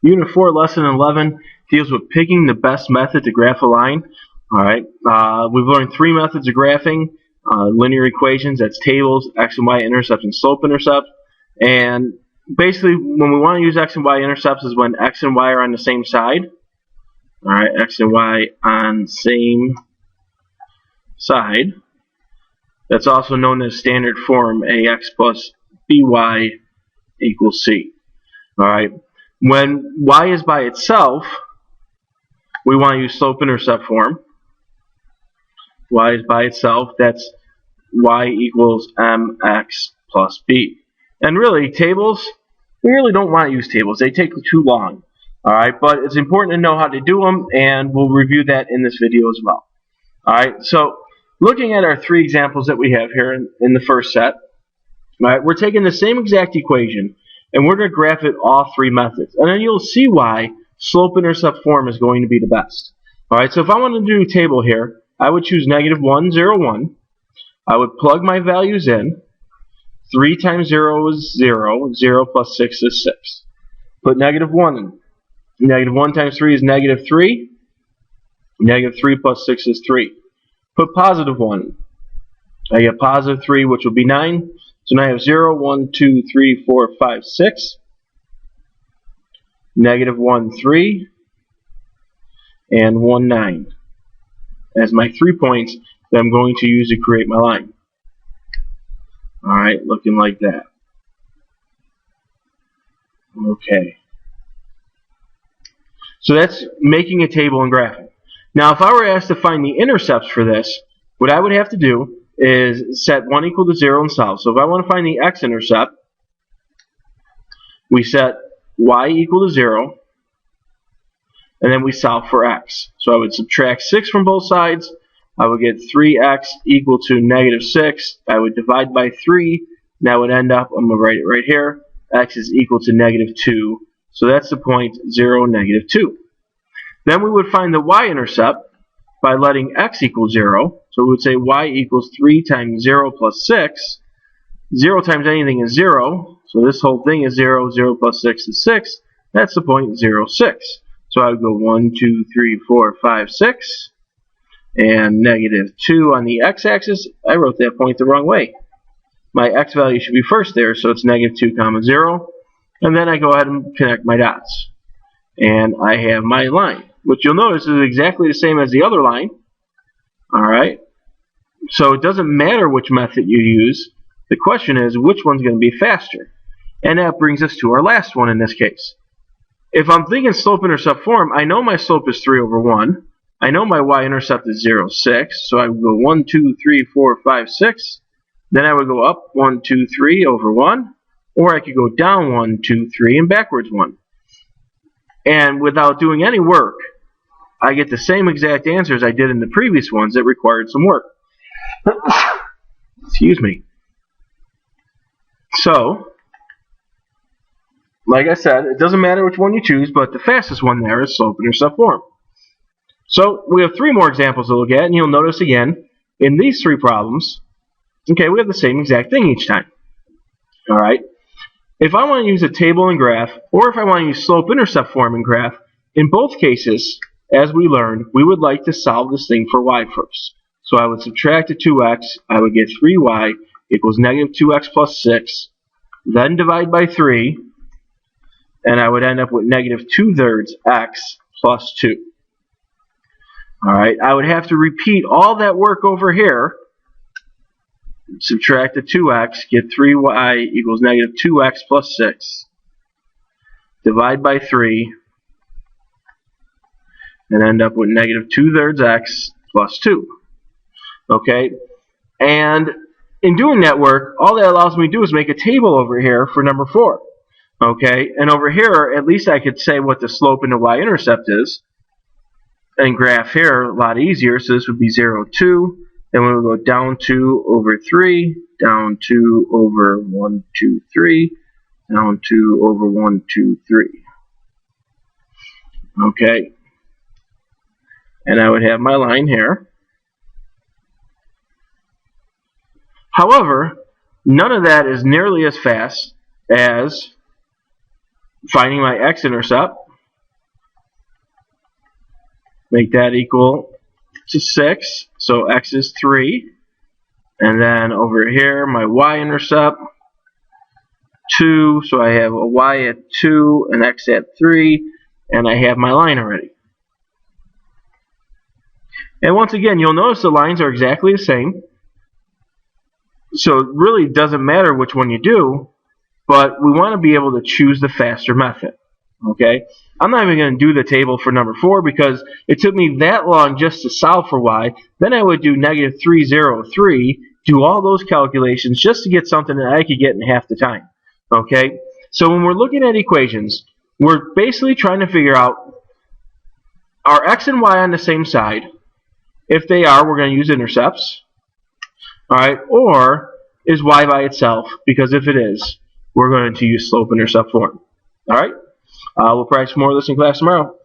Unit 4, Lesson 11, deals with picking the best method to graph a line. Alright, we've learned three methods of graphing, linear equations, that's tables, x and y intercepts, and slope intercepts. And basically, when we want to use x and y intercepts is when x and y are on the same side. Alright, x and y on same side. That's also known as standard form, ax plus by equals c. Alright, when y is by itself, we want to use slope-intercept form. Y is by itself, that's y equals mx plus b. And really, tables, we really don't want to use tables. They take too long. Alright, but it's important to know how to do them, and we'll review that in this video as well. Alright, so looking at our three examples that we have here in the first set, alright, we're taking the same exact equation, and we're going to graph it all three methods. And then you'll see why slope-intercept form is going to be the best. Alright, so if I wanted to do a table here, I would choose -1, 0, 1. I would plug my values in. 3 times 0 is 0. 0 plus 6 is 6. Put -1 in. -1 times 3 is -3. -3 plus 6 is 3. Put +1. I get +3, which will be 9. So now I have 0, 1, 2, 3, 4, 5, 6. -1, 3. And 1, 9. As my 3 points that I'm going to use to create my line. Alright, looking like that. Okay. So that's making a table and graphing. Now, if I were asked to find the intercepts for this, what I would have to do is set 1 equal to 0 and solve. So if I want to find the x-intercept, we set y equal to 0, and then we solve for x. So I would subtract 6 from both sides. I would get 3x equal to -6. I would divide by 3. That would end up, I'm going to write it right here, x is equal to -2. So that's the point 0, -2. Then we would find the y-intercept by letting x equal 0. So we would say y equals 3 times 0 plus 6. 0 times anything is 0. So this whole thing is 0. 0 plus 6 is 6. That's the point 0, 6. So I would go 1, 2, 3, 4, 5, 6. And -2 on the x-axis. I wrote that point the wrong way. My x value should be first there, so it's -2 comma 0. And then I go ahead and connect my dots. And I have my line, which you'll notice is exactly the same as the other line. Alright? So it doesn't matter which method you use. The question is, which one's going to be faster? And that brings us to our last one in this case. If I'm thinking slope-intercept form, I know my slope is 3 over 1. I know my y-intercept is 0, 6. So I would go 1, 2, 3, 4, 5, 6. Then I would go up 1, 2, 3 over 1. Or I could go down 1, 2, 3 and backwards 1. And without doing any work, I get the same exact answers I did in the previous ones that required some work. Excuse me. So, like I said, it doesn't matter which one you choose, but the fastest one there is slope-intercept form. So, we have 3 more examples to look at, and you'll notice again, in these 3 problems, okay, we have the same exact thing each time. Alright? If I want to use a table and graph, or if I want to use slope-intercept form and graph, in both cases, as we learned, we would like to solve this thing for y first. So I would subtract the 2x, I would get 3y equals -2x plus 6, then divide by 3, and I would end up with -2/3 x plus 2. Alright, I would have to repeat all that work over here. Subtract the 2x, get 3y equals -2x plus 6. Divide by 3, and end up with -2/3 x plus 2. Okay, and in doing that work, all that allows me to do is make a table over here for number 4. Okay, and over here, at least I could say what the slope and the y-intercept is, and graph here a lot easier. So this would be 0, 2. Then we will go down 2 over 3, down 2 over 1, 2, 3, down 2 over 1, 2, 3. Okay. And I would have my line here. However, none of that is nearly as fast as finding my x-intercept Make that equal to 6. So x is 3. And then over here, my y-intercept, 2. So I have a y at 2 and x at 3. And I have my line already. And once again, you'll notice the lines are exactly the same. So it really doesn't matter which one you do, but we want to be able to choose the faster method. Okay? I'm not even going to do the table for number 4 because it took me that long just to solve for y. Then I would do negative 303, do all those calculations just to get something that I could get in half the time. Okay? So when we're looking at equations, we're basically trying to figure out, are x and y on the same side? If they are, we're going to use intercepts. Alright, or is y by itself? Because if it is, we're going to use slope-intercept form. Alright, we'll practice more of this in class tomorrow.